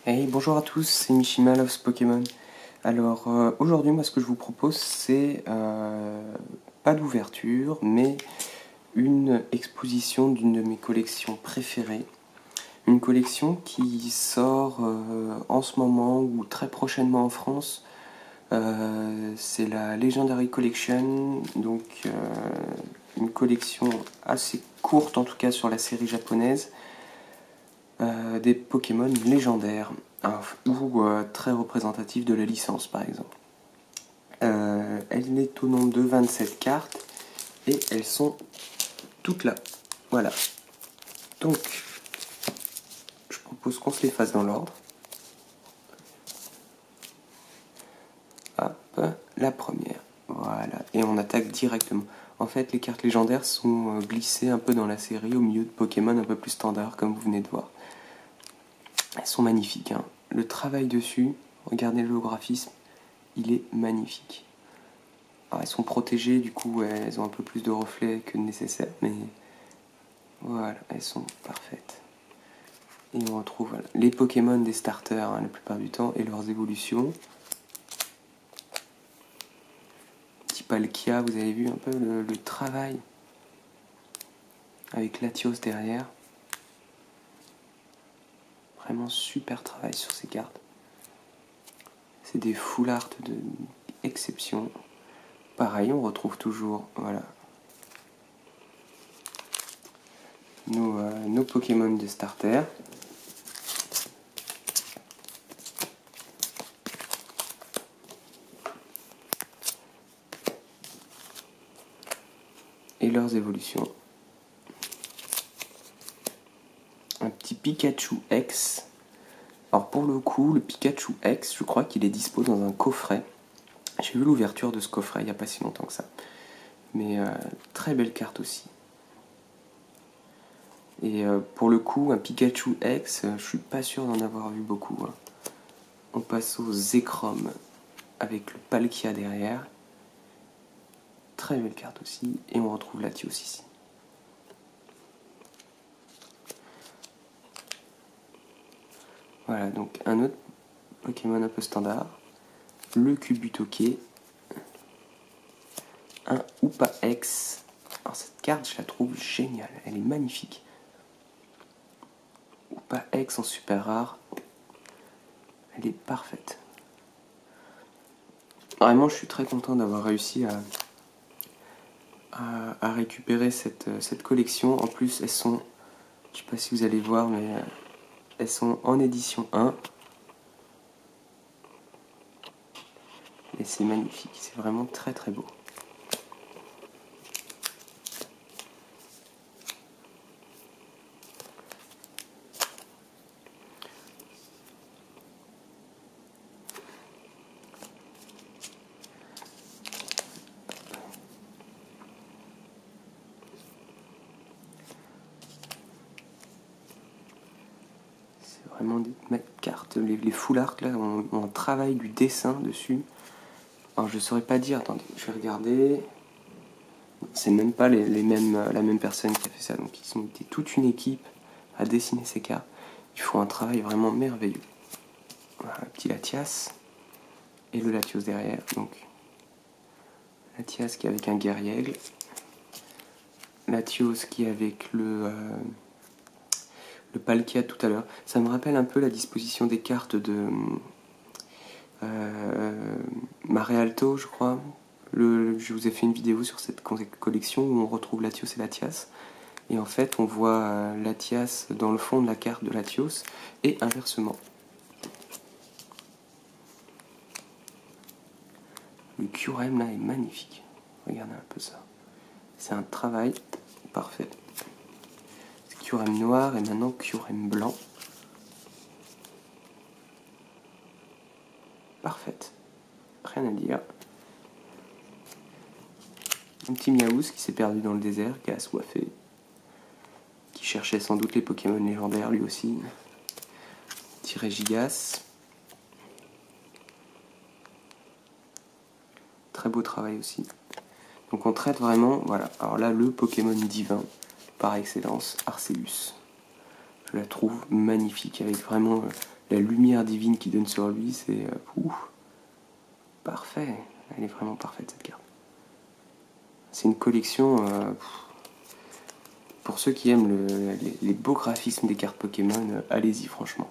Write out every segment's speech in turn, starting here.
Hey, bonjour à tous, c'est Mishima Loves Pokémon. Alors aujourd'hui, moi ce que je vous propose, c'est pas d'ouverture, mais une exposition d'une de mes collections préférées. Une collection qui sort en ce moment ou très prochainement en France. C'est la Legendary Collection, donc une collection assez courte en tout cas sur la série japonaise. Des Pokémon légendaires ou très représentatifs de la licence par exemple. Elle est au nombre de 27 cartes et elles sont toutes là. Voilà. Donc, je propose qu'on se les fasse dans l'ordre. Hop, la première. Voilà. Et on attaque directement. En fait, les cartes légendaires sont glissées un peu dans la série au milieu de Pokémon un peu plus standard, comme vous venez de voir. Elles sont magnifiques, hein. Le travail dessus, regardez le graphisme, il est magnifique. Alors, elles sont protégées, du coup elles ont un peu plus de reflets que nécessaire, mais voilà, elles sont parfaites. Et on retrouve voilà, les Pokémon des starters la plupart du temps et leurs évolutions. Petit Palkia, vous avez vu un peu le travail avec Latios derrière. Vraiment super travail sur ces cartes. C'est des full art d'exception. Pareil, on retrouve toujours voilà, nos Pokémon de starter. Et leurs évolutions. Un petit Pikachu X. Alors pour le coup, le Pikachu X, je crois qu'il est dispo dans un coffret. J'ai vu l'ouverture de ce coffret il n'y a pas si longtemps que ça. Mais très belle carte aussi. Et pour le coup, un Pikachu X, je suis pas sûr d'en avoir vu beaucoup. Hein. On passe au Zekrom avec le Palkia derrière. Très belle carte aussi. Et on retrouve Latios ici. Voilà, donc un autre Pokémon un peu standard. Le Kubutoke. Un Hoopa X. Alors cette carte, je la trouve géniale. Elle est magnifique. Hoopa X en super rare. Elle est parfaite. Vraiment, je suis très content d'avoir réussi à récupérer cette collection. En plus, elles sont, je ne sais pas si vous allez voir, mais elles sont en édition 1. Et c'est magnifique, c'est vraiment très très beau. C'est vraiment des cartes, les full art là, on travaille du dessin dessus. Alors je ne saurais pas dire, attendez, je vais regarder. C'est même pas la même personne qui a fait ça, donc ils ont été toute une équipe à dessiner ces cartes. Ils font un travail vraiment merveilleux. Voilà, un petit Latias et le Latios derrière. Donc Latias qui est avec un guerriègle, Latios qui est avec le Palkia tout à l'heure. Ça me rappelle un peu la disposition des cartes de Mare Alto, je crois. Je vous ai fait une vidéo sur cette collection où on retrouve Latios et Latias. Et en fait, on voit Latias dans le fond de la carte de Latios et inversement. Le Kyurem là est magnifique. Regardez un peu ça. C'est un travail parfait. C'est Kyurem noir et maintenant Kyurem blanc. Parfaite. Rien à dire. Un petit Miaouz qui s'est perdu dans le désert, qui a assoiffé. Qui cherchait sans doute les Pokémon légendaires lui aussi. Petit Régigas. Très beau travail aussi. Donc on traite vraiment, voilà. Alors là, le Pokémon divin par excellence, Arceus. Je la trouve magnifique avec vraiment la lumière divine qui donne sur lui, c'est parfait. Elle est vraiment parfaite cette carte. C'est une collection pour ceux qui aiment les beaux graphismes des cartes Pokémon, allez-y franchement.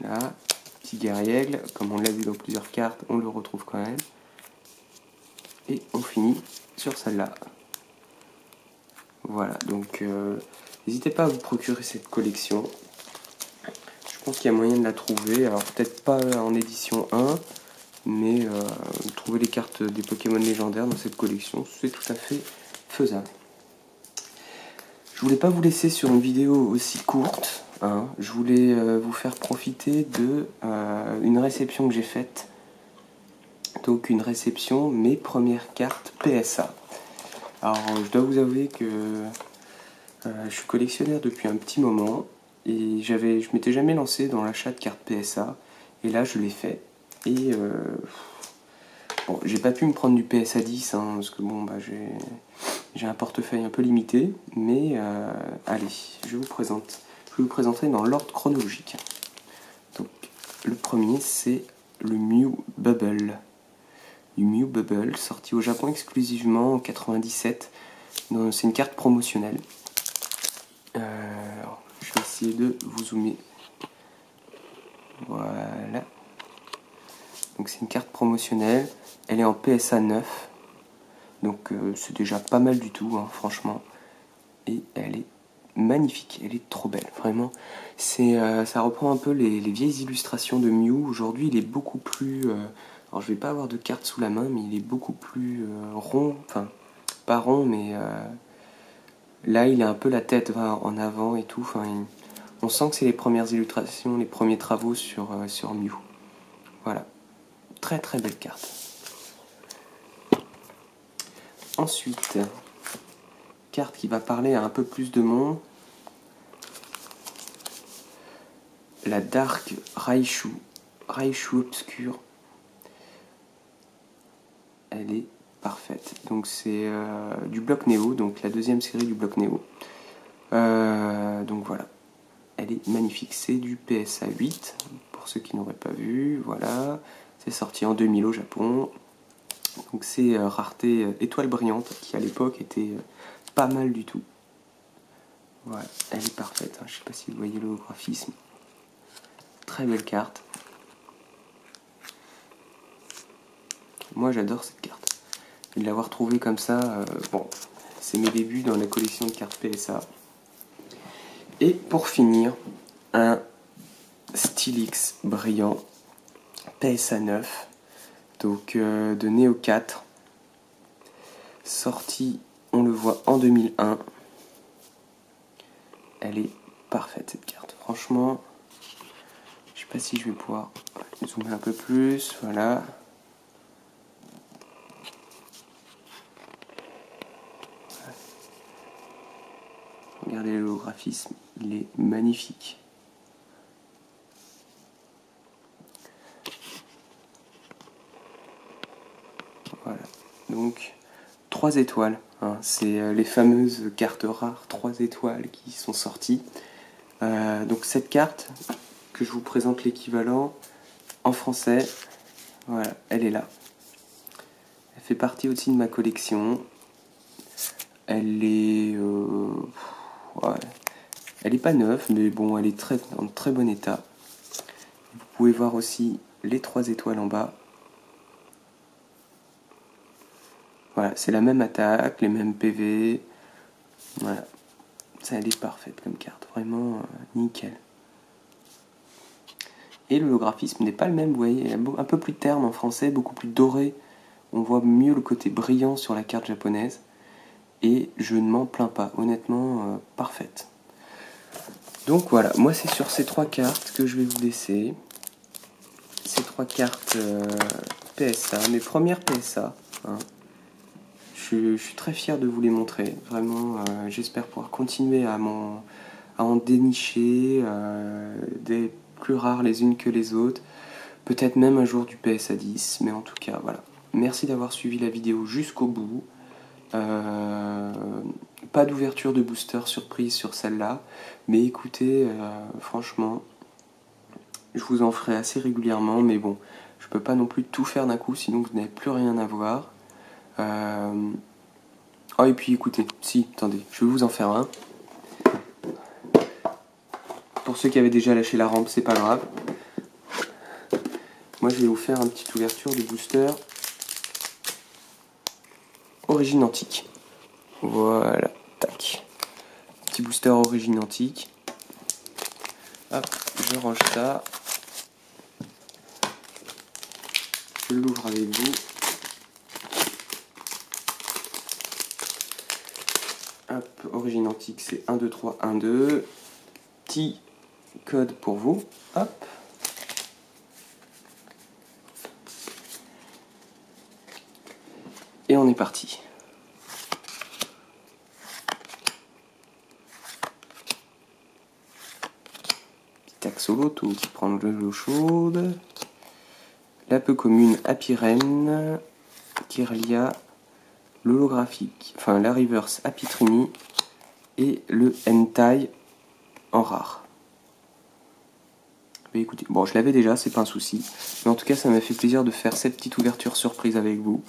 Là, petit guerriègle, comme on l'a vu dans plusieurs cartes, on le retrouve quand même. Et on finit sur celle-là. Voilà, donc n'hésitez pas à vous procurer cette collection. Je pense qu'il y a moyen de la trouver, alors peut-être pas en édition 1, mais trouver les cartes des Pokémon légendaires dans cette collection, c'est tout à fait faisable. Je voulais pas vous laisser sur une vidéo aussi courte, hein. Je voulais vous faire profiter de une réception que j'ai faite. Donc une réception, mes premières cartes PSA. Alors je dois vous avouer que je suis collectionneur depuis un petit moment et je m'étais jamais lancé dans l'achat de cartes PSA et là je l'ai fait et bon, j'ai pas pu me prendre du PSA 10 hein, parce que bon bah j'ai un portefeuille un peu limité, mais allez, je vais vous présenter dans l'ordre chronologique. Donc le premier c'est le Mew Bubble. Du Mew Bubble, sorti au Japon exclusivement en 97. C'est une carte promotionnelle. Alors, je vais essayer de vous zoomer. Voilà. Donc c'est une carte promotionnelle. Elle est en PSA 9. Donc c'est déjà pas mal du tout, hein, franchement. Et elle est magnifique, elle est trop belle, vraiment. Ça reprend un peu les vieilles illustrations de Mew. Aujourd'hui, il est beaucoup plus... alors, je vais pas avoir de carte sous la main, mais il est beaucoup plus rond. Enfin, pas rond, mais là, il a un peu la tête en avant et tout. Enfin, on sent que c'est les premières illustrations, les premiers travaux sur Mew. Voilà. Très très belle carte. Ensuite, carte qui va parler à un peu plus de monde. La Dark Raichu Obscure. Elle est parfaite. Donc c'est du bloc Néo, donc la deuxième série du bloc Néo. Donc voilà. Elle est magnifique. C'est du PSA 8, pour ceux qui n'auraient pas vu. Voilà. C'est sorti en 2000 au Japon. Donc c'est rareté étoile brillante, qui à l'époque était pas mal du tout. Voilà, elle est parfaite. Hein. Je sais pas si vous voyez le graphisme. Très belle carte. Moi j'adore cette carte. Et de l'avoir trouvée comme ça, bon, c'est mes débuts dans la collection de cartes PSA. Et pour finir, un Steelix brillant PSA 9, donc de Neo 4, sorti, on le voit, en 2001. Elle est parfaite cette carte, franchement. Je sais pas si je vais pouvoir zoomer un peu plus, voilà. Regardez le graphisme, il est magnifique. Voilà, donc 3 étoiles, hein. C'est les fameuses cartes rares 3 étoiles qui sont sorties. Donc cette carte, que je vous présente l'équivalent en français, voilà, elle est là. Elle fait partie aussi de ma collection. Elle est... ouais, elle est pas neuve, mais bon, elle est en très bon état. Vous pouvez voir aussi les 3 étoiles en bas. Voilà, c'est la même attaque, les mêmes PV. Voilà, ça, elle est parfaite comme carte, vraiment nickel. Et le graphisme n'est pas le même, vous voyez, il y a un peu plus terne en français, beaucoup plus doré. On voit mieux le côté brillant sur la carte japonaise. Et je ne m'en plains pas, honnêtement, parfaite. Donc voilà, moi c'est sur ces 3 cartes que je vais vous laisser. Ces 3 cartes PSA, mes premières PSA. Hein. Je suis très fier de vous les montrer. Vraiment, j'espère pouvoir continuer à en dénicher des plus rares les unes que les autres. Peut-être même un jour du PSA 10, mais en tout cas, voilà. Merci d'avoir suivi la vidéo jusqu'au bout. Pas d'ouverture de booster surprise sur celle-là, mais écoutez, franchement, Je vous en ferai assez régulièrement, mais bon, je peux pas non plus tout faire d'un coup, sinon vous n'avez plus rien à voir. Oh, et puis écoutez, si, attendez, je vais vous en faire un. Pour ceux qui avaient déjà lâché la rampe, c'est pas grave. Moi, je vais vous faire une petite ouverture de booster Origine Antique. Voilà, tac. Petit booster Origine Antique. Hop, je range ça. Je l'ouvre avec vous. Hop, Origine Antique, c'est 1, 2, 3, 1, 2. Petit code pour vous. Hop. Et on est parti. Petit axoloto qui prend de l'eau chaude. La peu commune Apirène. Kirlia. L'holographique. Enfin, la reverse Apitrini. Et le hentai en rare. Mais écoutez, bon, je l'avais déjà, c'est pas un souci. Mais en tout cas, ça m'a fait plaisir de faire cette petite ouverture surprise avec vous.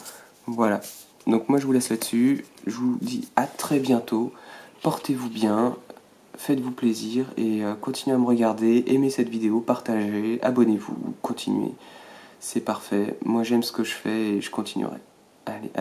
Voilà. Donc moi, je vous laisse là-dessus. Je vous dis à très bientôt. Portez-vous bien. Faites-vous plaisir et continuez à me regarder. Aimez cette vidéo, partagez, abonnez-vous, continuez. C'est parfait. Moi, j'aime ce que je fais et je continuerai. Allez, à